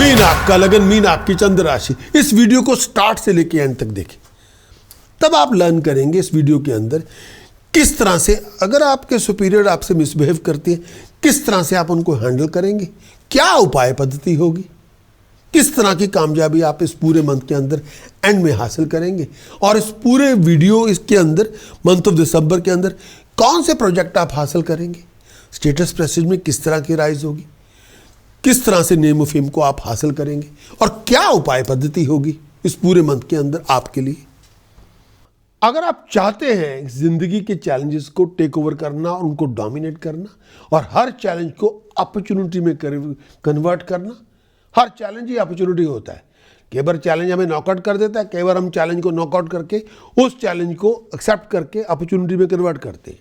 Mean आपका लगन, mean आपकी चंद्र राशि। इस वीडियो को स्टार्ट से लेके एंड तक देखें, तब आप लर्न करेंगे इस वीडियो के अंदर किस तरह से, अगर आपके सुपीरियर आपसे मिसबिहेव करते हैं, किस तरह से आप उनको हैंडल करेंगे, क्या उपाय पद्धति होगी, किस तरह की कामयाबी आप इस पूरे मंथ के अंदर एंड में हासिल करेंगे। और इस पूरे वीडियो इसके अंदर मंथ ऑफ दिसंबर के अंदर कौन से प्रोजेक्ट आप हासिल करेंगे, स्टेटस प्रेस्टीज में किस तरह की राइज होगी, किस तरह से नेम ऑफ फेम को आप हासिल करेंगे, और क्या उपाय पद्धति होगी इस पूरे मंथ के अंदर आपके लिए। अगर आप चाहते हैं जिंदगी के चैलेंजेस को टेक ओवर करना और उनको डोमिनेट करना और हर चैलेंज को अपॉर्चुनिटी में कन्वर्ट करना, हर चैलेंज ही अपॉर्चुनिटी होता है। कई बार चैलेंज हमें नॉकआउट कर देता है, कई बार हम चैलेंज को नॉकआउट करके उस चैलेंज को एक्सेप्ट करके अपॉर्चुनिटी में कन्वर्ट करते हैं।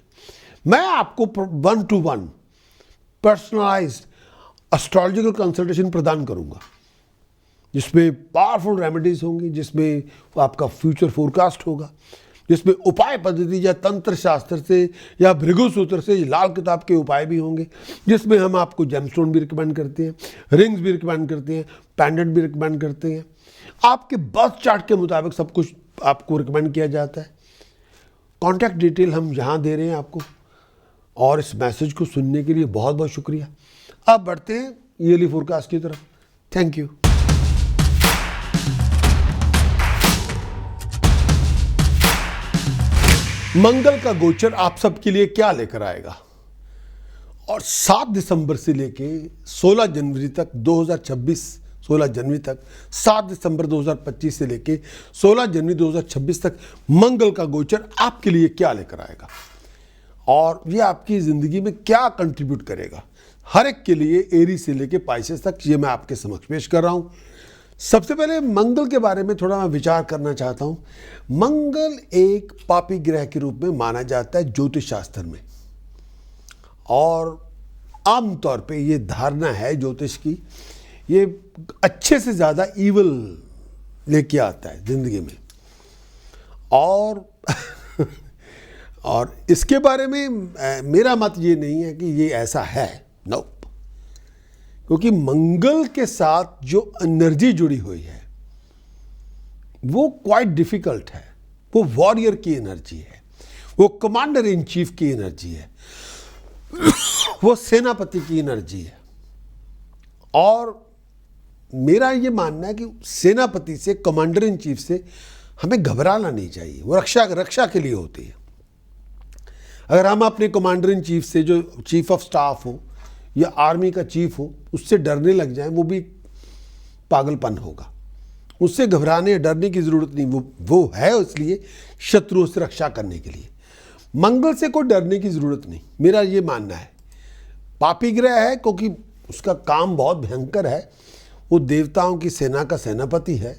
मैं आपको 1-to-1 पर्सनलाइज्ड एस्ट्रोलॉजिकल कंसल्टेशन प्रदान करूंगा, जिसमें पावरफुल रेमेडीज होंगी, जिसमें आपका फ्यूचर फोरकास्ट होगा, जिसमें उपाय पद्धति या तंत्र शास्त्र से या भृगु सूत्र से लाल किताब के उपाय भी होंगे, जिसमें हम आपको जेमस्टोन भी रिकमेंड करते हैं, रिंग्स भी रिकमेंड करते हैं, पेंडेंट भी रिकमेंड करते हैं। आपके बर्थ चार्ट के मुताबिक सब कुछ आपको रिकमेंड किया जाता है। कॉन्टैक्ट डिटेल हम यहाँ दे रहे हैं आपको, और इस मैसेज को सुनने के लिए बहुत बहुत शुक्रिया। अब बढ़ते हैं ईयरली फोरकास्ट की तरफ। Thank you. मंगल का गोचर आप सबके लिए क्या लेकर आएगा, और 7 दिसंबर से लेके 16 जनवरी तक 2026, 16 जनवरी तक 7 दिसंबर 2025 से लेके 16 जनवरी 2026 तक मंगल का गोचर आपके लिए क्या लेकर आएगा और ये आपकी ज़िंदगी में क्या कंट्रीब्यूट करेगा, हर एक के लिए एरी से लेके पाइसेस तक ये मैं आपके समक्ष पेश कर रहा हूँ। सबसे पहले मंगल के बारे में थोड़ा मैं विचार करना चाहता हूँ। मंगल एक पापी ग्रह के रूप में माना जाता है ज्योतिष शास्त्र में, और आमतौर पे ये धारणा है ज्योतिष की, ये अच्छे से ज़्यादा ईवल लेके आता है ज़िंदगी में। और इसके बारे में मेरा मत ये नहीं है कि ये ऐसा है, नो, क्योंकि मंगल के साथ जो एनर्जी जुड़ी हुई है वो क्वाइट डिफिकल्ट है। वो वॉरियर की एनर्जी है, वो कमांडर इन चीफ की एनर्जी है, वो सेनापति की एनर्जी है। और मेरा ये मानना है कि सेनापति से, कमांडर इन चीफ से हमें घबराना नहीं चाहिए। वो रक्षा के लिए होती है। अगर हम अपने कमांडर इन चीफ से, जो चीफ ऑफ स्टाफ हो या आर्मी का चीफ हो, उससे डरने लग जाए, वो भी पागलपन होगा। उससे घबराने डरने की ज़रूरत नहीं, वो है इसलिए शत्रुओं से रक्षा करने के लिए। मंगल से कोई डरने की ज़रूरत नहीं, मेरा ये मानना है। पापी ग्रह है क्योंकि उसका काम बहुत भयंकर है, वो देवताओं की सेना का सेनापति है,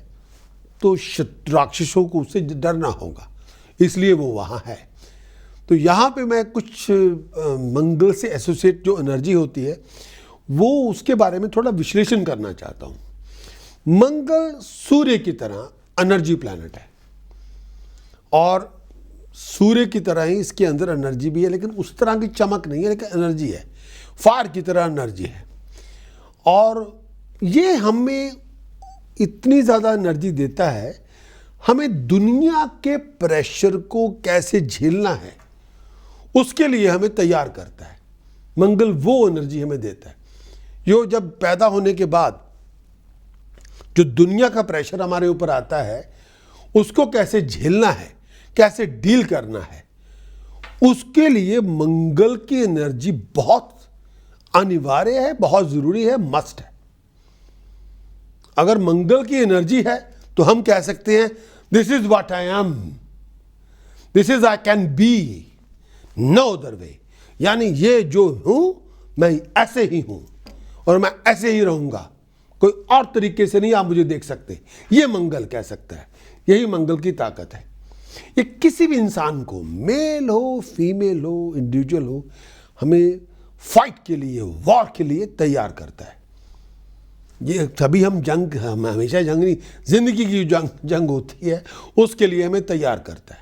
तो राक्षसों को उससे डरना होगा, इसलिए वो वहाँ है। तो यहाँ पे मैं कुछ मंगल से एसोसिएट जो एनर्जी होती है वो उसके बारे में थोड़ा विश्लेषण करना चाहता हूँ। मंगल सूर्य की तरह एनर्जी प्लैनेट है, और सूर्य की तरह ही इसके अंदर एनर्जी भी है, लेकिन उस तरह की चमक नहीं है, लेकिन एनर्जी है, फायर की तरह एनर्जी है। और ये हमें इतनी ज़्यादा एनर्जी देता है, हमें दुनिया के प्रेशर को कैसे झेलना है उसके लिए हमें तैयार करता है। मंगल वो एनर्जी हमें देता है जो जब पैदा होने के बाद जो दुनिया का प्रेशर हमारे ऊपर आता है उसको कैसे झेलना है, कैसे डील करना है, उसके लिए मंगल की एनर्जी बहुत अनिवार्य है, बहुत ज़रूरी है, मस्ट है। अगर मंगल की एनर्जी है तो हम कह सकते हैं this is what I am, this is I can be, no other way. यानी ये जो हूं मैं ऐसे ही हूं और मैं ऐसे ही रहूंगा, कोई और तरीके से नहीं आप मुझे देख सकते, ये मंगल कह सकता है। यही मंगल की ताकत है। ये किसी भी इंसान को, मेल हो फीमेल हो इंडिविजुअल हो, हमें फाइट के लिए, वॉर के लिए तैयार करता है। ये तभी हम हमेशा जंग नहीं, जिंदगी की जंग होती है उसके लिए हमें तैयार करता है।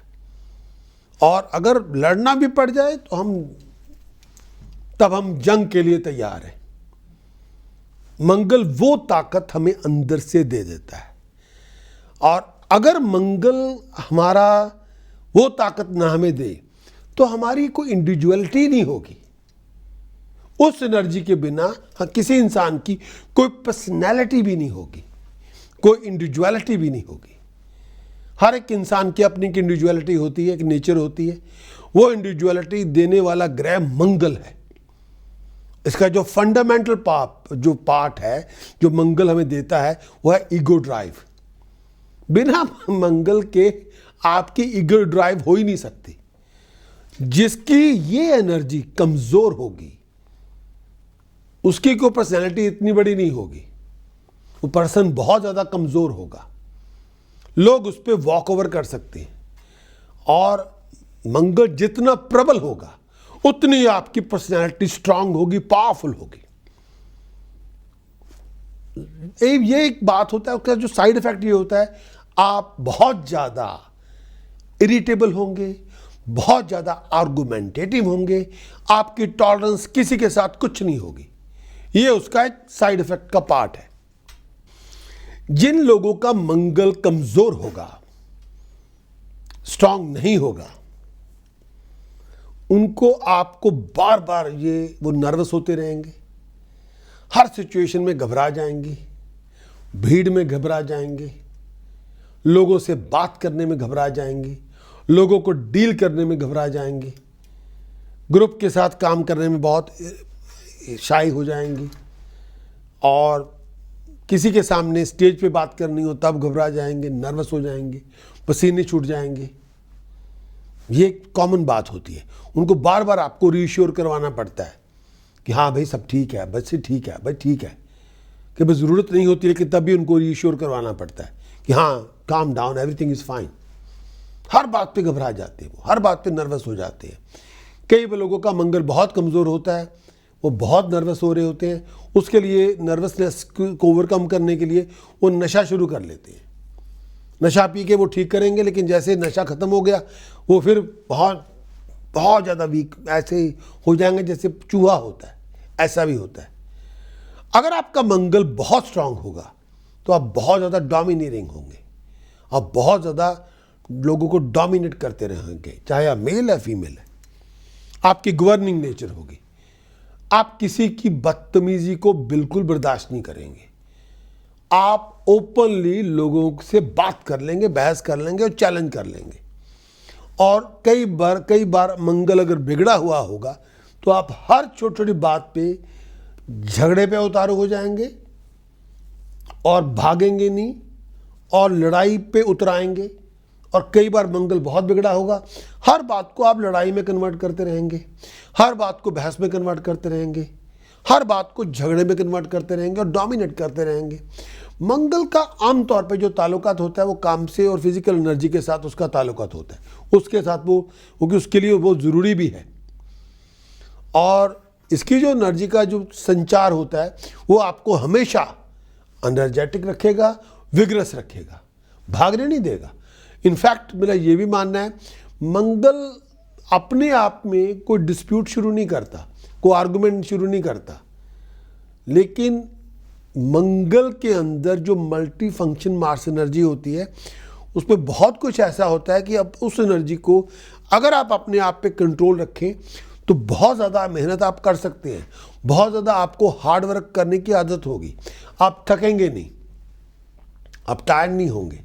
और अगर लड़ना भी पड़ जाए तो तब हम जंग के लिए तैयार हैं। मंगल वो ताकत हमें अंदर से दे देता है, और अगर मंगल हमारा वो ताकत ना हमें दे तो हमारी कोई इंडिविजुअलिटी नहीं होगी। उस एनर्जी के बिना किसी इंसान की कोई पर्सनैलिटी भी नहीं होगी, कोई इंडिविजुअलिटी भी नहीं होगी। हर एक इंसान की अपनी इंडिविजुअलिटी होती है, एक नेचर होती है। वो इंडिविजुअलिटी देने वाला ग्रह मंगल है। इसका जो फंडामेंटल पार्ट है जो मंगल हमें देता है वो है ईगो ड्राइव। बिना मंगल के आपकी ईगो ड्राइव हो ही नहीं सकती। जिसकी ये एनर्जी कमजोर होगी उसकी कोई पर्सनैलिटी इतनी बड़ी नहीं होगी, वो पर्सन बहुत ज्यादा कमजोर होगा, लोग उस पर वॉक ओवर कर सकते हैं। और मंगल जितना प्रबल होगा उतनी आपकी पर्सनैलिटी स्ट्रांग होगी, पावरफुल होगी। ये एक बात होता है, उसका जो साइड इफेक्ट ये होता है, आप बहुत ज्यादा इरिटेबल होंगे, बहुत ज्यादा आर्गुमेंटेटिव होंगे, आपकी टॉलरेंस किसी के साथ कुछ नहीं होगी। ये उसका एक साइड इफेक्ट का पार्ट है। जिन लोगों का मंगल कमजोर होगा, स्ट्रांग नहीं होगा, उनको आपको बार बार वो नर्वस होते रहेंगे, हर सिचुएशन में घबरा जाएंगे, भीड़ में घबरा जाएंगे, लोगों से बात करने में घबरा जाएंगे, लोगों को डील करने में घबरा जाएंगे, ग्रुप के साथ काम करने में बहुत शाई हो जाएंगी, और किसी के सामने स्टेज पे बात करनी हो तब घबरा जाएंगे, नर्वस हो जाएंगे, पसीने छूट जाएंगे। ये कॉमन बात होती है। उनको बार बार आपको रीश्योर करवाना पड़ता है कि हाँ भाई सब ठीक है, बस ठीक है, भाई ठीक है, कि बस ज़रूरत नहीं होती, लेकिन तब भी उनको रीश्योर करवाना पड़ता है कि हाँ calm down, everything is fine. हर बात पे घबरा जाते हैं, वो हर बात पे नर्वस हो जाते हैं। कई लोगों का मंगल बहुत कमज़ोर होता है, वो बहुत नर्वस हो रहे होते हैं, उसके लिए नर्वसनेस को ओवरकम करने के लिए वो नशा शुरू कर लेते हैं। नशा पी के वो ठीक करेंगे, लेकिन जैसे नशा ख़त्म हो गया वो फिर बहुत बहुत ज़्यादा वीक ऐसे ही हो जाएंगे जैसे चूहा होता है, ऐसा भी होता है। अगर आपका मंगल बहुत स्ट्रांग होगा तो आप बहुत ज़्यादा डोमिनेटिंग होंगे, आप बहुत ज़्यादा लोगों को डोमिनेट करते रहेंगे, चाहे आप मेल है फीमेल है। आपकी गवर्निंग नेचर होगी, आप किसी की बदतमीजी को बिल्कुल बर्दाश्त नहीं करेंगे, आप ओपनली लोगों से बात कर लेंगे, बहस कर लेंगे और चैलेंज कर लेंगे। और कई बार मंगल अगर बिगड़ा हुआ होगा तो आप हर छोटी छोटी बात पे झगड़े पे उतारू हो जाएंगे और भागेंगे नहीं और लड़ाई पे उतराएंगे। और कई बार मंगल बहुत बिगड़ा होगा, हर बात को आप लड़ाई में कन्वर्ट करते रहेंगे, हर बात को बहस में कन्वर्ट करते रहेंगे, हर बात को झगड़े में कन्वर्ट करते रहेंगे और डोमिनेट करते रहेंगे। मंगल का आमतौर पे जो ताल्लुकात होता है वो काम से और फिजिकल एनर्जी के साथ उसका ताल्लुकात होता है, उसके साथ वो क्योंकि उसके लिए वो ज़रूरी भी है। और इसकी जो एनर्जी का जो संचार होता है वो आपको हमेशा एनर्जेटिक रखेगा, विग्रस रखेगा, भागने नहीं देगा। इनफैक्ट मेरा ये भी मानना है, मंगल अपने आप में कोई डिस्प्यूट शुरू नहीं करता, कोई आर्गुमेंट शुरू नहीं करता, लेकिन मंगल के अंदर जो मल्टी फंक्शन मार्स एनर्जी होती है उसमें बहुत कुछ ऐसा होता है कि अब उस एनर्जी को अगर आप अपने आप पे कंट्रोल रखें तो बहुत ज़्यादा मेहनत आप कर सकते हैं, बहुत ज़्यादा आपको हार्ड वर्क करने की आदत होगी, आप थकेंगे नहीं, आप टायर्ड नहीं होंगे,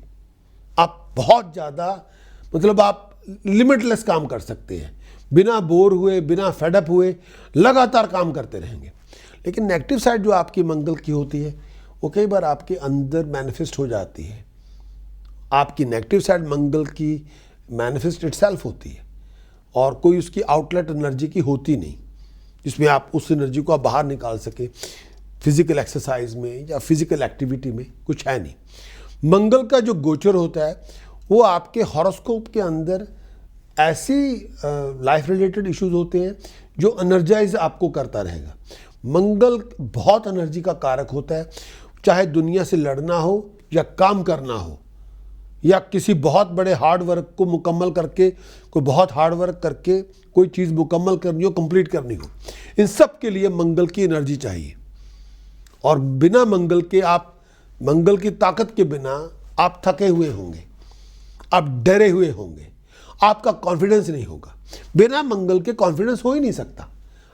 आप बहुत ज़्यादा मतलब आप लिमिटलेस काम कर सकते हैं, बिना बोर हुए, बिना फेडअप हुए लगातार काम करते रहेंगे। लेकिन नेगेटिव साइड जो आपकी मंगल की होती है वो कई बार आपके अंदर मैनिफेस्ट हो जाती है। आपकी नेगेटिव साइड मंगल की मैनिफेस्ट इटसेल्फ होती है और कोई उसकी आउटलेट एनर्जी की होती नहीं जिसमें आप उस एनर्जी को आप बाहर निकाल सके फिजिकल एक्सरसाइज में या फिजिकल एक्टिविटी में, कुछ है नहीं। मंगल का जो गोचर होता है वो आपके हॉरोस्कोप के अंदर ऐसी लाइफ रिलेटेड इश्यूज होते हैं जो एनर्जाइज आपको करता रहेगा। मंगल बहुत एनर्जी का कारक होता है, चाहे दुनिया से लड़ना हो या काम करना हो या किसी बहुत बड़े हार्ड वर्क को मुकम्मल करके, कोई बहुत हार्ड वर्क करके कोई चीज़ मुकम्मल करनी हो, कंप्लीट करनी हो, इन सब के लिए मंगल की एनर्जी चाहिए। और बिना मंगल के, आप मंगल की ताकत के बिना आप थके हुए होंगे, आप डरे हुए होंगे, आपका कॉन्फिडेंस नहीं होगा। बिना मंगल के कॉन्फिडेंस हो ही नहीं सकता।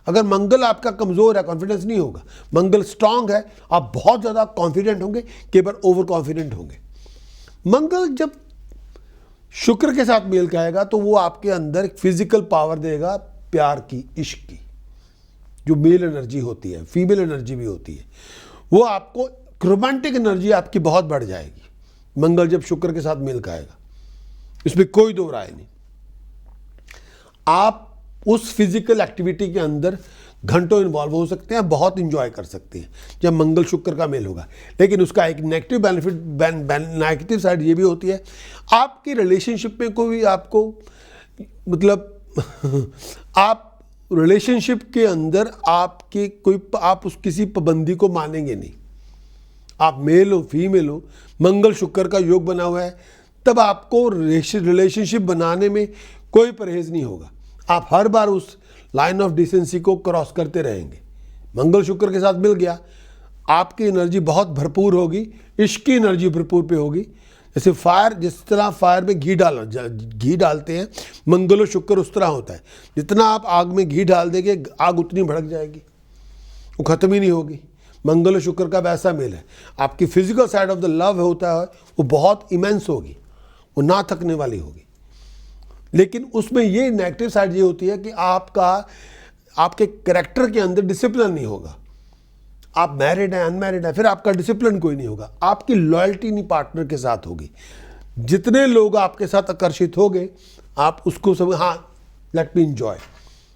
अगर मंगल आपका कमज़ोर है, कॉन्फिडेंस नहीं होगा। मंगल स्ट्रांग है, आप बहुत ज़्यादा कॉन्फिडेंट होंगे, कई बार ओवर कॉन्फिडेंट होंगे। मंगल जब शुक्र के साथ मेल खाएगा तो वो आपके अंदर फिजिकल पावर देगा, प्यार की, इश्क की, जो मेल एनर्जी होती है, फीमेल एनर्जी भी होती है, वो आपको रोमांटिक एनर्जी आपकी बहुत बढ़ जाएगी मंगल जब शुक्र के साथ मेल खाएगा। इसमें कोई दो राय नहीं। आप उस फिजिकल एक्टिविटी के अंदर घंटों इन्वॉल्व हो सकते हैं, बहुत इंजॉय कर सकते हैं जब मंगल शुक्र का मेल होगा। लेकिन उसका एक नेगेटिव बेनिफिट, नेगेटिव साइड ये भी होती है, आपकी रिलेशनशिप में कोई आपको मतलब आप रिलेशनशिप के अंदर आपके कोई, आप उस किसी पाबंदी को मानेंगे नहीं। आप मेल हो फीमेल हो, मंगल शुक्र का योग बना हुआ है, तब आपको रिलेशनशिप बनाने में कोई परहेज नहीं होगा। आप हर बार उस लाइन ऑफ डिसेंसी को क्रॉस करते रहेंगे। मंगल शुक्र के साथ मिल गया, आपकी एनर्जी बहुत भरपूर होगी, इश्क की एनर्जी भरपूर पे होगी। जैसे फायर, जिस तरह फायर में घी डालते हैं, मंगल और शुक्र उस तरह होता है। जितना आप आग में घी डाल देंगे, आग उतनी भड़क जाएगी, वो ख़त्म ही नहीं होगी। मंगल और शुक्र का वैसा मेल है। आपकी physical side of the love होता है, वो बहुत इमेंस होगी, वो ना थकने वाली होगी। लेकिन उसमें ये नेगेटिव साइड ये होती है कि आपके कैरेक्टर के अंदर डिसिप्लिन नहीं होगा। आप मैरिड हैं, अनमैरिड है, फिर आपका डिसिप्लिन कोई नहीं होगा। आपकी लॉयल्टी नहीं पार्टनर के साथ होगी। जितने लोग आपके साथ आकर्षित होंगे, आप उसको सब, हाँ लेट मी एंजॉय,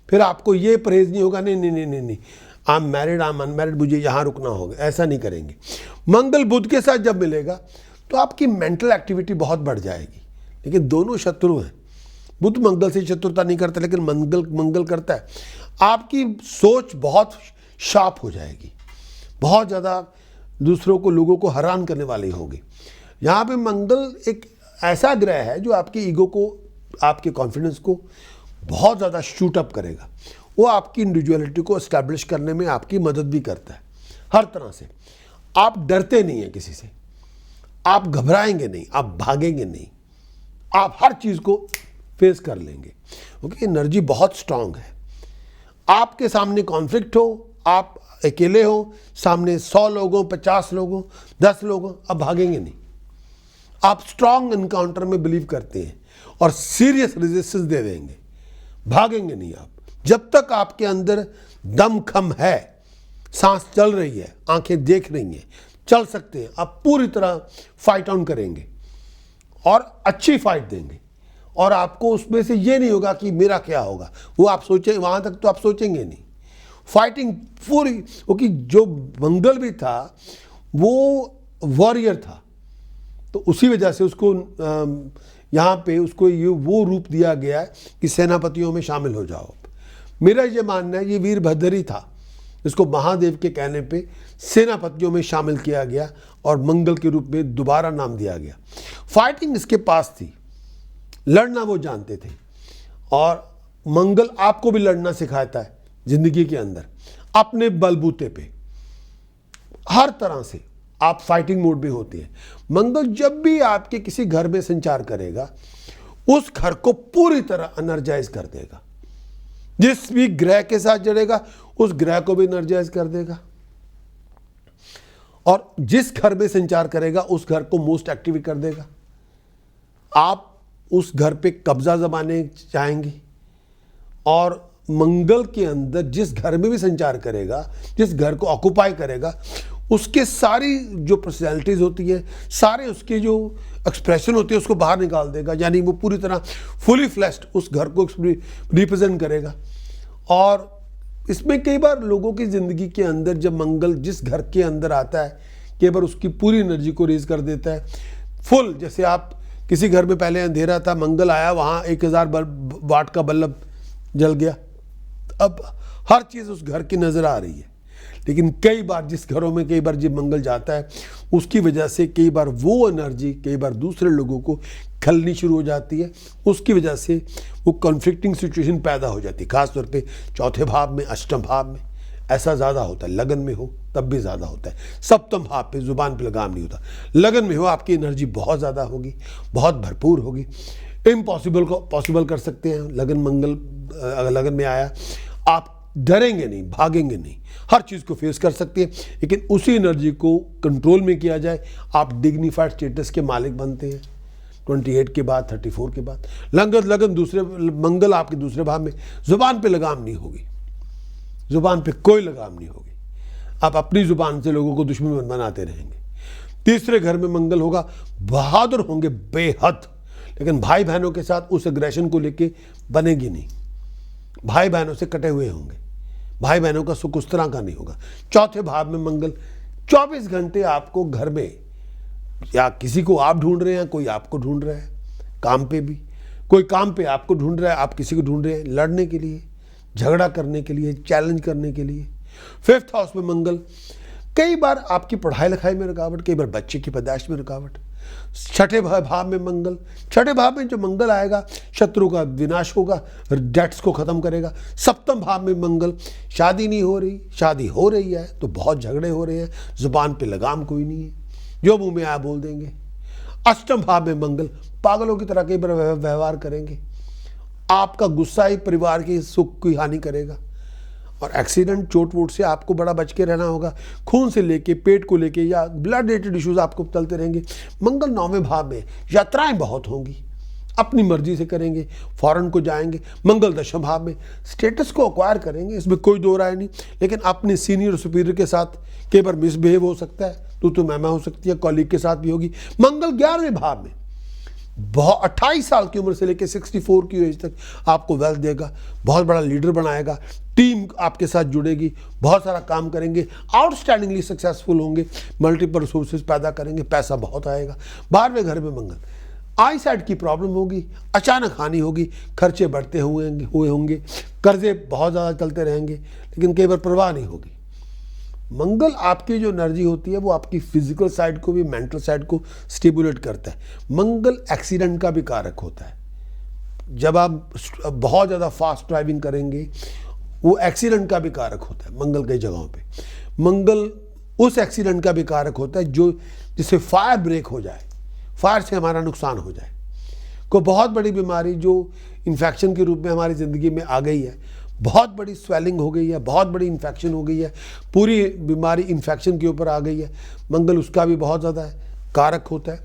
फिर आपको ये परहेज नहीं होगा, नहीं नहीं नहीं नहीं नहीं, I am married, I am unmarried, मुझे यहाँ रुकना होगा, ऐसा नहीं करेंगे। मंगल बुध के साथ जब मिलेगा तो आपकी मेंटल एक्टिविटी बहुत बढ़ जाएगी। लेकिन दोनों शत्रु हैं। बुध मंगल से शत्रुता नहीं करता, लेकिन मंगल करता है। आपकी सोच बहुत शार्प हो जाएगी, बहुत ज़्यादा दूसरों को, लोगों को हैरान करने वाली होगी। यहाँ पे मंगल एक ऐसा ग्रह है जो आपकी ईगो को, आपके कॉन्फिडेंस को बहुत ज़्यादा शूट अप करेगा। वो आपकी इंडिविजुअलिटी को एस्टैब्लिश करने में आपकी मदद भी करता है हर तरह से। आप डरते नहीं हैं किसी से, आप घबराएंगे नहीं, आप भागेंगे नहीं, आप हर चीज़ को फेस कर लेंगे, क्योंकि एनर्जी बहुत स्ट्रांग है। आपके सामने कॉन्फ्लिक्ट हो, आप अकेले हो, सामने 100 लोग हो, 50 लोग हो, 10 लोग हो, आप भागेंगे नहीं। आप स्ट्रांग इनकाउंटर में बिलीव करते हैं और सीरियस रेजिस्टेंस दे देंगे, भागेंगे नहीं आप। जब तक आपके अंदर दम खम है, सांस चल रही है, आंखें देख रही हैं, चल सकते हैं, आप पूरी तरह फाइट ऑन करेंगे और अच्छी फाइट देंगे। और आपको उसमें से ये नहीं होगा कि मेरा क्या होगा, वो आप सोचें, वहाँ तक तो आप सोचेंगे नहीं। फाइटिंग पूरी, क्योंकि जो मंगल भी था वो वॉरियर था, तो उसी वजह से उसको यहाँ पे उसको ये वो रूप दिया गया है कि सेनापतियों में शामिल हो जाओ। मेरा ये मानना है ये वीरभद्र ही था, इसको महादेव के कहने पे सेनापतियों में शामिल किया गया और मंगल के रूप में दोबारा नाम दिया गया। फाइटिंग इसके पास थी, लड़ना वो जानते थे, और मंगल आपको भी लड़ना सिखाता है जिंदगी के अंदर, अपने बलबूते पे हर तरह से आप फाइटिंग मोड में होती है। मंगल जब भी आपके किसी घर में संचार करेगा, उस घर को पूरी तरह एनर्जाइज कर देगा। जिस भी ग्रह के साथ जड़ेगा, उस ग्रह को भी एनर्जाइज कर देगा, और जिस घर में संचार करेगा, उस घर को मोस्ट एक्टिव कर देगा। आप उस घर पे कब्जा जमाने चाहेंगे, और मंगल के अंदर जिस घर में भी संचार करेगा, जिस घर को ऑक्युपाई करेगा, उसके सारी जो पर्सनैलिटीज होती है, सारे उसके जो एक्सप्रेशन होती है, उसको बाहर निकाल देगा। यानी वो पूरी तरह फुली फ्लैश्ड उस घर को रिप्रेजेंट करेगा। और इसमें कई बार लोगों की ज़िंदगी के अंदर जब मंगल जिस घर के अंदर आता है, कई बार उसकी पूरी एनर्जी को रेज कर देता है फुल। जैसे आप किसी घर में पहले अंधेरा था, मंगल आया, वहाँ 1000 वाट का बल्ब जल गया, अब हर चीज़ उस घर की नज़र आ रही है। लेकिन कई बार जिस घरों में कई बार जब मंगल जाता है, उसकी वजह से कई बार वो एनर्जी कई बार दूसरे लोगों को खलनी शुरू हो जाती है। उसकी वजह से वो कॉन्फ्लिक्टिंग सिचुएशन पैदा हो जाती है, खासतौर पे चौथे भाव में, अष्टम भाव में। ऐसा ज़्यादा होता है। लगन में हो तब भी ज़्यादा होता है। सप्तम भाव पे जुबान पे लगाम नहीं होता। लगन में हो आपकी एनर्जी बहुत ज़्यादा होगी, बहुत भरपूर होगी। इम्पॉसिबल को पॉसिबल कर सकते हैं। लगन मंगल अगर लगन में आया, आप डरेंगे नहीं, भागेंगे नहीं, हर चीज़ को फेस कर सकते हैं। लेकिन उसी एनर्जी को कंट्रोल में किया जाए, आप डिग्निफाइड स्टेटस के मालिक बनते हैं 28 के बाद, 34 के बाद। लगन दूसरे मंगल आपके दूसरे भाव में, जुबान पे लगाम नहीं होगी, जुबान पे कोई लगाम नहीं होगी। आप अपनी जुबान से लोगों को दुश्मन बनाते रहेंगे। तीसरे घर में मंगल होगा, बहादुर होंगे बेहद, लेकिन भाई बहनों के साथ उस एग्रेशन को लेके बनेगी नहीं। भाई बहनों से कटे हुए होंगे, भाई बहनों का सुख उस तरह का नहीं होगा। चौथे भाव में मंगल 24 घंटे आपको घर में, या किसी को आप ढूंढ रहे हैं, कोई आपको ढूंढ रहा है, काम पे भी कोई काम पे आपको ढूंढ रहा है, आप किसी को ढूंढ रहे हैं, लड़ने के लिए, झगड़ा करने के लिए, चैलेंज करने के लिए। 5th हाउस में मंगल, कई बार आपकी पढ़ाई लिखाई में रुकावट, कई बार बच्चे की पैदाइश में रुकावट। 6ठे भाव में मंगल, 6ठे भाव में जो मंगल आएगा, शत्रु का विनाश होगा, डेट्स को खत्म करेगा। 7म भाव में मंगल, शादी नहीं हो रही, शादी हो रही है तो बहुत झगड़े हो रहे हैं, जुबान पे लगाम कोई नहीं है, जो मुंह में आया बोल देंगे। 8म भाव में मंगल, पागलों की तरह कई बार व्यवहार करेंगे, आपका गुस्सा ही परिवार के सुख की हानि करेगा। और एक्सीडेंट, चोट वोट से आपको बड़ा बच के रहना होगा। खून से लेके, पेट को लेके, या ब्लड रिलेटेड इश्यूज आपको चलते रहेंगे। मंगल 9वें भाव में, यात्राएं बहुत होंगी, अपनी मर्जी से करेंगे, फॉरेन को जाएंगे। मंगल 10वें भाव में, स्टेटस को अक्वायर करेंगे, इसमें कोई दो राय नहीं, लेकिन अपने सीनियर सुपीरियर के साथ कई बार मिसबिहेव हो सकता है, तो मैमा हो सकती है, कॉलीग के साथ भी होगी। मंगल 11वें भाव में, बहुत 28 साल की उम्र से लेकर 64 की एज तक आपको वेल्थ देगा, बहुत बड़ा लीडर बनाएगा, टीम आपके साथ जुड़ेगी, बहुत सारा काम करेंगे, आउटस्टैंडिंगली सक्सेसफुल होंगे, मल्टीपल रिसोर्सेज पैदा करेंगे, पैसा बहुत आएगा। 12वें घर में मंगल, आई साइड की प्रॉब्लम होगी, अचानक हानि होगी, खर्चे बढ़ते हुए होंगे, कर्जे बहुत ज़्यादा चलते रहेंगे, लेकिन कई बार परवाह नहीं होगी। मंगल आपकी जो एनर्जी होती है वो आपकी फिजिकल साइड को भी, मेंटल साइड को स्टिमुलेट करता है। मंगल एक्सीडेंट का भी कारक होता है। जब आप बहुत ज़्यादा फास्ट ड्राइविंग करेंगे, वो एक्सीडेंट का भी कारक होता है मंगल कई जगहों पे। मंगल उस एक्सीडेंट का भी कारक होता है जो जिससे फायर ब्रेक हो जाए, फायर से हमारा नुकसान हो जाए। कोई बहुत बड़ी बीमारी जो इन्फेक्शन के रूप में हमारी ज़िंदगी में आ गई है, बहुत बड़ी स्वेलिंग हो गई है, बहुत बड़ी इन्फेक्शन हो गई है, पूरी बीमारी इन्फेक्शन के ऊपर आ गई है, मंगल उसका भी बहुत ज़्यादा कारक होता है।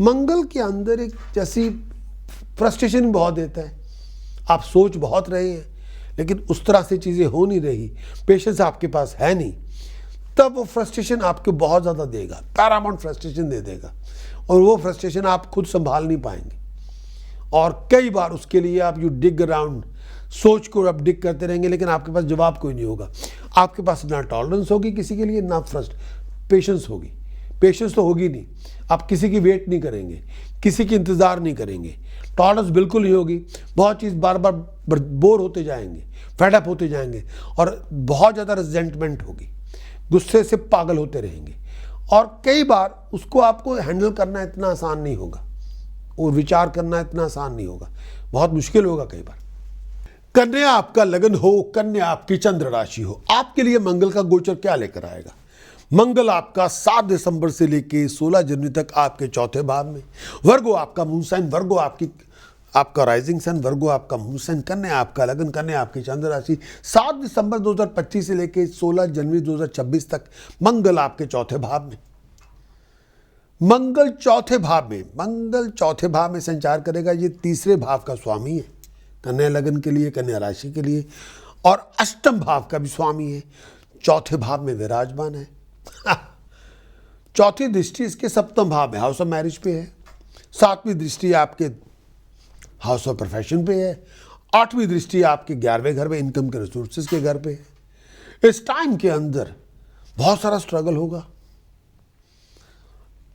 मंगल के अंदर एक जैसी फ्रस्ट्रेशन बहुत देता है, आप सोच बहुत रहे हैं लेकिन उस तरह से चीज़ें हो नहीं रही, पेशेंस आपके पास है नहीं, तब वो फ्रस्ट्रेशन आपको बहुत ज़्यादा देगा, पैरामाउंट फ्रस्ट्रेशन दे देगा, और वो फ्रस्ट्रेशन आप खुद संभाल नहीं पाएंगे। और कई बार उसके लिए आप यू डिग अराउंड, सोच को आप डिग करते रहेंगे, लेकिन आपके पास जवाब कोई नहीं होगा। आपके पास ना टॉलरेंस होगी किसी के लिए, ना पेशेंस होगी। पेशेंस तो होगी नहीं, आप किसी की वेट नहीं करेंगे, किसी की इंतज़ार नहीं करेंगे, टॉलरेंस बिल्कुल नहीं होगी। बहुत चीज़ बार बार बोर होते जाएंगे, फेडअप होते जाएंगे, और बहुत ज़्यादा रिजेंटमेंट होगी, गुस्से से पागल होते रहेंगे। और कई बार उसको आपको हैंडल करना इतना आसान नहीं होगा, और विचार करना इतना आसान नहीं होगा, बहुत मुश्किल होगा कई बार। कन्या आपका लगन हो, कन्या आपकी चंद्र राशि हो, आपके लिए मंगल का गोचर क्या लेकर आएगा? मंगल आपका 7 दिसंबर से लेके 16 जनवरी तक आपके चौथे भाव में, वर्गो आपका मून साइन, वर्गो आपका राइजिंग सन, वर्गो आपका मून साइन, कन्या आपका लगन, कन्या आपकी चंद्र राशि। 7 दिसंबर 2025 से लेके 16 जनवरी 2026 तक मंगल आपके चौथे भाव में। मंगल चौथे भाव में संचार करेगा। ये तीसरे भाव का स्वामी है, कन्या लगन के लिए, कन्या राशि के लिए, और अष्टम भाव का भी स्वामी है, चौथे भाव में विराजमान है। चौथी दृष्टि इसके सप्तम भाव में, हाउस ऑफ मैरिज पे है। 7वीं दृष्टि आपके हाउस ऑफ प्रोफेशन पे है। 8वीं दृष्टि आपके 11वें घर में, इनकम के रिसोर्सेज के घर पे है। इस टाइम के अंदर बहुत सारा स्ट्रगल होगा,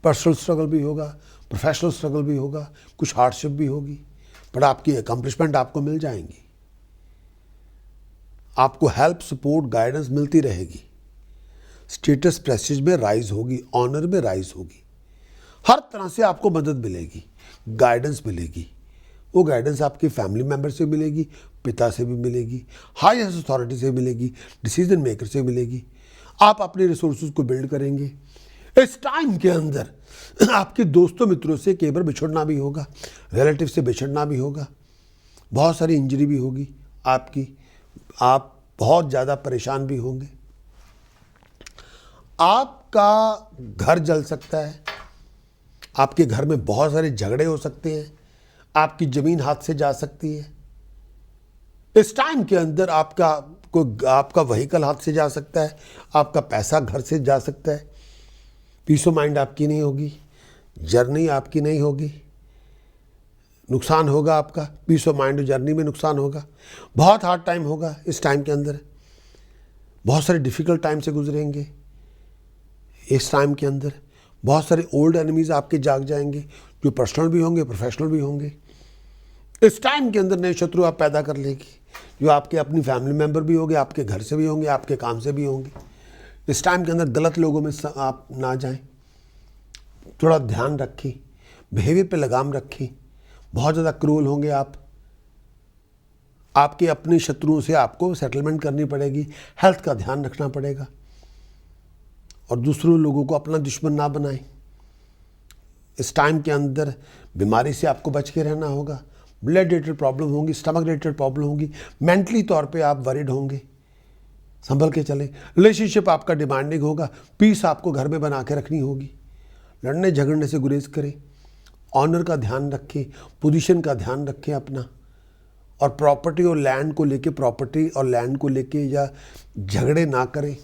पर्सनल स्ट्रगल भी होगा, प्रोफेशनल स्ट्रगल भी होगा, कुछ हार्डशिप भी होगी, बट आपकी अकम्पलिशमेंट आपको मिल जाएंगी, आपको हेल्प, सपोर्ट, गाइडेंस मिलती रहेगी। स्टेटस प्रेस्टीज में राइज होगी, ऑनर में राइज होगी, हर तरह से आपको मदद मिलेगी, गाइडेंस मिलेगी। वो गाइडेंस आपके फैमिली मेम्बर से मिलेगी, पिता से भी मिलेगी, हाईएस्ट अथॉरिटी से मिलेगी, डिसीजन मेकर से मिलेगी। आप अपने रिसोर्सेज को बिल्ड करेंगे। इस टाइम के अंदर आपके दोस्तों मित्रों से कई बार बिछड़ना भी होगा, रिलेटिव से बिछड़ना भी होगा, बहुत सारी इंजरी भी होगी आपकी, आप बहुत ज़्यादा परेशान भी होंगे। आपका घर जल सकता है, आपके घर में बहुत सारे झगड़े हो सकते हैं, आपकी ज़मीन हाथ से जा सकती है। इस टाइम के अंदर आपका व्हीकल हाथ से जा सकता है, आपका पैसा घर से जा सकता है। पीस ऑफ माइंड आपकी नहीं होगी, जर्नी आपकी नहीं होगी, नुकसान होगा आपका। पीस ऑफ माइंड जर्नी में नुकसान होगा, बहुत हार्ड टाइम होगा। इस टाइम के अंदर बहुत सारे डिफ़िकल्ट टाइम से गुजरेंगे। इस टाइम के अंदर बहुत सारे ओल्ड एनिमीज़ आपके जाग जाएंगे, जो पर्सनल भी होंगे, प्रोफेशनल भी होंगे। इस टाइम के अंदर नए शत्रु आप पैदा कर लेगी, जो आपके अपनी फैमिली मेम्बर भी होंगे, आपके घर से भी होंगे, आपके काम से भी होंगे। इस टाइम के अंदर गलत लोगों में आप ना जाएं, थोड़ा ध्यान रखें, बिहेवियर पे लगाम रखें। बहुत ज़्यादा क्रूअल होंगे आप, आपके अपने शत्रुओं से आपको सेटलमेंट करनी पड़ेगी, हेल्थ का ध्यान रखना पड़ेगा, और दूसरों लोगों को अपना दुश्मन ना बनाएं। इस टाइम के अंदर बीमारी से आपको बच के रहना होगा, ब्लड रिलेटेड प्रॉब्लम होंगी, स्टमक रिलेटेड प्रॉब्लम होगी, मेंटली तौर पे आप वरीड होंगे, संभल के चलें। रिलेशनशिप आपका डिमांडिंग होगा, पीस आपको घर में बना के रखनी होगी। लड़ने झगड़ने से गुरेज करें, ऑनर का ध्यान रखें, पोजीशन का ध्यान रखें अपना, और प्रॉपर्टी और लैंड को लेके या झगड़े ना करें,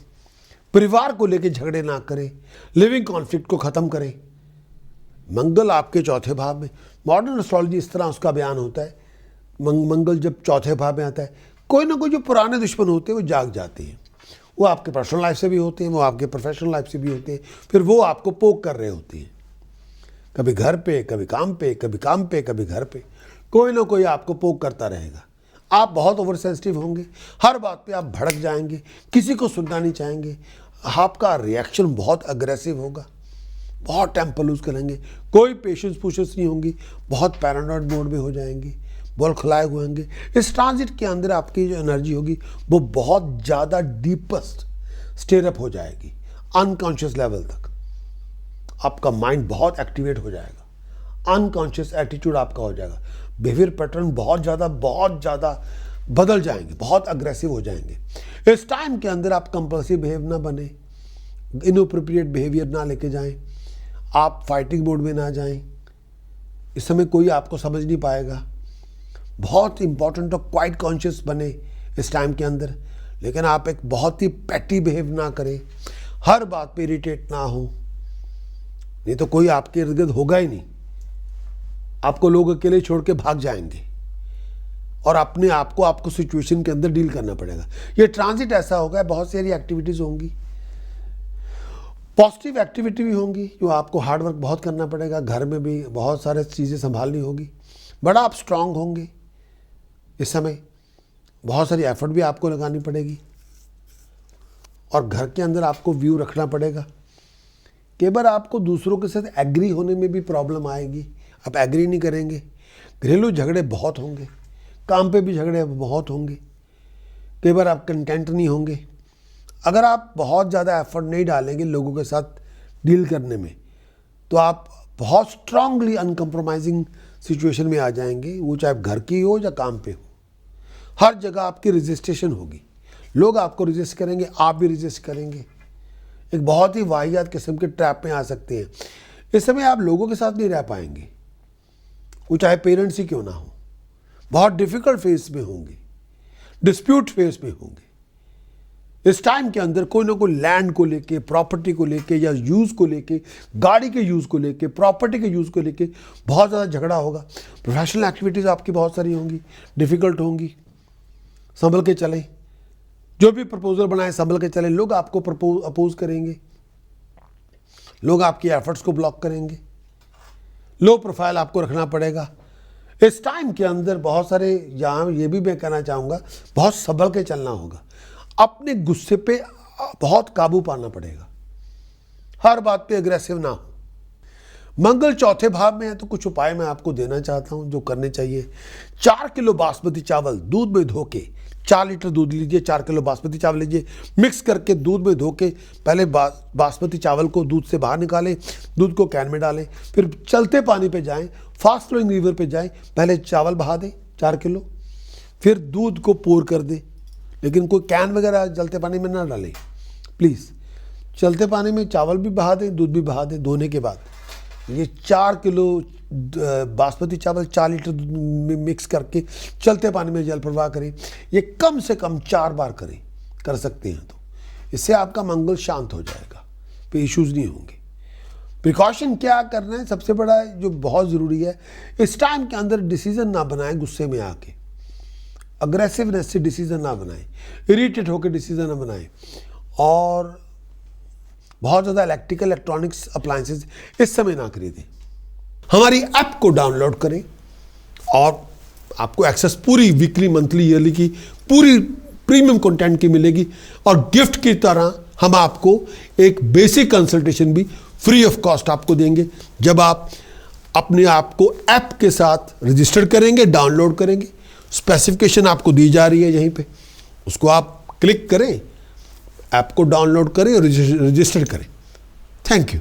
परिवार को लेके झगड़े ना करें, लिविंग कॉन्फ्लिक्ट को ख़त्म करें। मंगल आपके चौथे भाव में, मॉडर्न एस्ट्रोलॉजी इस तरह उसका बयान होता है, मंगल जब चौथे भाव में आता है, कोई ना कोई जो पुराने दुश्मन होते हैं वो जाग जाते हैं। वो आपके पर्सनल लाइफ से भी होते हैं, वो आपके प्रोफेशनल लाइफ से भी होते हैं, फिर वो आपको पोक कर रहे होते हैं, कभी घर पे, कभी काम पे, कभी काम पे, कभी घर पे, कोई ना कोई आपको पोक करता रहेगा। आप बहुत ओवर सेंसिटिव होंगे, हर बात पे आप भड़क जाएंगे, किसी को सुनना नहीं चाहेंगे, आपका रिएक्शन बहुत अग्रेसिव होगा, बहुत टेम्पर लूज करेंगे, कोई पेशेंस पूशेंस नहीं होंगी, बहुत पैरानॉइड मोड में हो जाएंगे, बॉल खुलाए हुए होंगे। इस ट्रांजिट के अंदर आपकी जो एनर्जी होगी वो बहुत ज़्यादा डीपेस्ट स्टेरअप हो जाएगी, अनकॉन्शियस लेवल तक आपका माइंड बहुत एक्टिवेट हो जाएगा, अनकॉन्शियस एटीट्यूड आपका हो जाएगा, बिहेवियर पैटर्न बहुत ज़्यादा बदल जाएंगे, बहुत अग्रेसिव हो जाएंगे। इस टाइम के अंदर आप कंपल्सिव बिहेव ना बने, इनअप्रोप्रिएट बिहेवियर ना लेके जाएं, आप फाइटिंग मोड में ना जाएं। इस समय कोई आपको समझ नहीं पाएगा। बहुत इंपॉर्टेंट और क्वाइट कॉन्शियस बने इस टाइम के अंदर, लेकिन आप एक बहुत ही पैटी बिहेव ना करें, हर बात पे इरिटेट ना हो, नहीं तो कोई आपके इर्द गिर्द होगा ही नहीं, आपको लोग अकेले छोड़ के भाग जाएंगे, और अपने आप को आपको सिचुएशन के अंदर डील करना पड़ेगा। ये ट्रांजिट ऐसा होगा, बहुत सारी एक्टिविटीज होंगी, पॉजिटिव एक्टिविटी भी होंगी, जो आपको हार्ड वर्क बहुत करना पड़ेगा, घर में भी बहुत सारे चीज़ें संभालनी होगी, बड़ा आप स्ट्रांग होंगे। इस समय बहुत सारी एफर्ट भी आपको लगानी पड़ेगी, और घर के अंदर आपको व्यू रखना पड़ेगा। कई बार आपको दूसरों के साथ एग्री होने में भी प्रॉब्लम आएगी, आप एग्री नहीं करेंगे, घरेलू झगड़े बहुत होंगे, काम पे भी झगड़े बहुत होंगे, कई बार आप कंटेंट नहीं होंगे। अगर आप बहुत ज़्यादा एफर्ट नहीं डालेंगे लोगों के साथ डील करने में, तो आप बहुत स्ट्रांगली अनकम्प्रोमाइजिंग सिचुएशन में आ जाएंगे, वो चाहे घर की हो या काम पे हो। हर जगह आपकी रेजिस्टेशन होगी, लोग आपको रेजिस्ट करेंगे, आप भी रेजिस्ट करेंगे, एक बहुत ही वाहियात किस्म के ट्रैप में आ सकते हैं। इस समय आप लोगों के साथ नहीं रह पाएंगे, वो चाहे पेरेंट्स ही क्यों ना हो, बहुत डिफ़िकल्ट फेज में होंगे, डिस्प्यूट फेज में होंगे। इस टाइम के अंदर कोई ना कोई लैंड को लेके, प्रॉपर्टी को लेके, या यूज़ को लेके, गाड़ी के यूज़ को लेके, प्रॉपर्टी के यूज़ को लेके बहुत ज़्यादा झगड़ा होगा। प्रोफेशनल एक्टिविटीज़ आपकी बहुत सारी होंगी, डिफ़िकल्ट होंगी, संभल के चलें, जो भी प्रपोजल बनाए संभल के चलें। लोग आपको अपोज करेंगे, लोग आपकी एफर्ट्स को ब्लॉक करेंगे, लो प्रोफाइल आपको रखना पड़ेगा। इस टाइम के अंदर बहुत सारे, यहाँ ये भी मैं कहना चाहूँगा, बहुत संभल के चलना होगा, अपने गुस्से पे बहुत काबू पाना पड़ेगा, हर बात पे एग्रेसिव ना हो। मंगल चौथे भाव में है तो कुछ उपाय मैं आपको देना चाहता हूं जो करने चाहिए। 4 किलो बासमती चावल दूध में धो के, 4 लीटर दूध लीजिए, 4 किलो बासमती चावल लीजिए, मिक्स करके दूध में धो के पहले बासमती चावल को दूध से बाहर निकालें, दूध को कैन में डालें, फिर चलते पानी पे जाएं, फास्ट फ्लोइंग रिवर पे जाएं, पहले चावल बहा दें 4 किलो, फिर दूध को पोर कर दें, लेकिन कोई कैन वगैरह चलते पानी में ना डालें प्लीज़। चलते पानी में चावल भी बहा दें, दूध भी बहा दें धोने के बाद। ये 4 किलो बासमती चावल 4 लीटर दूध में मिक्स करके चलते पानी में जल प्रवाह करें। ये कम से कम 4 बार करें, कर सकते हैं तो इससे आपका मंगल शांत हो जाएगा, फिर इश्यूज़ नहीं होंगे। प्रिकॉशन क्या करना है, सबसे बड़ा जो बहुत ज़रूरी है, इस टाइम के अंदर डिसीज़न ना बनाएं गुस्से में आके, अग्रेसिवनेस से डिसीज़न ना बनाएं, इरिटेट होकर डिसीज़न ना बनाएं, और बहुत ज़्यादा इलेक्ट्रॉनिक्स अप्लायंसेस इस समय ना खरीदें। हमारी ऐप को डाउनलोड करें और आपको एक्सेस पूरी वीकली, मंथली, ईयरली की पूरी प्रीमियम कंटेंट की मिलेगी, और गिफ्ट की तरह हम आपको एक बेसिक कंसल्टेशन भी फ्री ऑफ कॉस्ट आपको देंगे जब आप अपने आप को ऐप के साथ रजिस्टर करेंगे, डाउनलोड करेंगे। स्पेसिफिकेशन आपको दी जा रही है यहीं पे, उसको आप क्लिक करें, ऐप को डाउनलोड करें और रजिस्टर करें। Thank you.